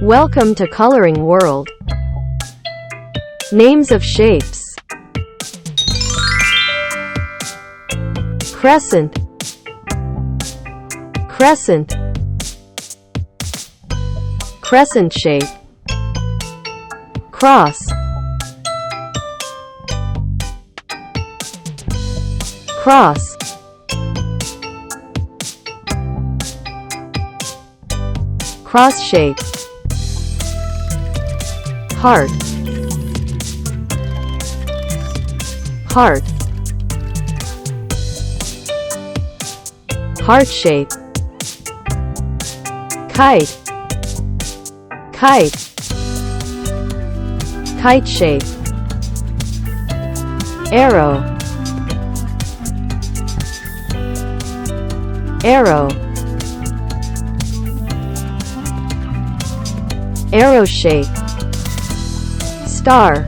Welcome to Coloring World. Names of shapes: crescent, crescent, crescent shape, cross, cross, cross shape, heart, heart, heart shape, kite, kite, kite shape, arrow, arrow, arrow shape, star,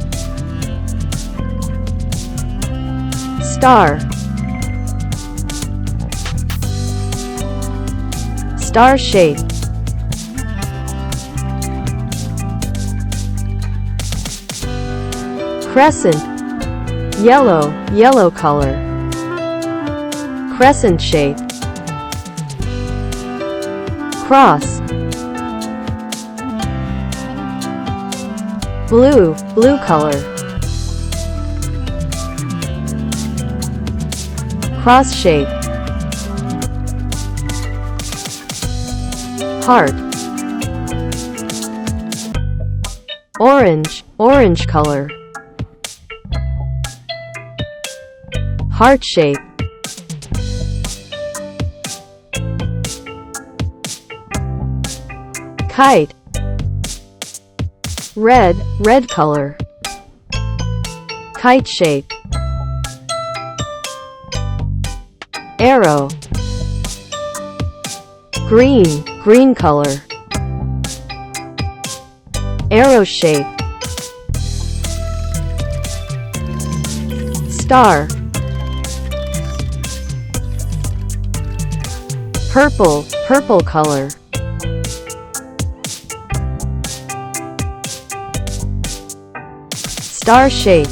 star, star shape, crescent, yellow, yellow color, crescent shape, cross, blue, blue color, cross shape, heart, orange, orange color, heart shape, kite, red, red color, kite shape, arrow, green, green color, arrow shape, star, purple, purple color, star shape,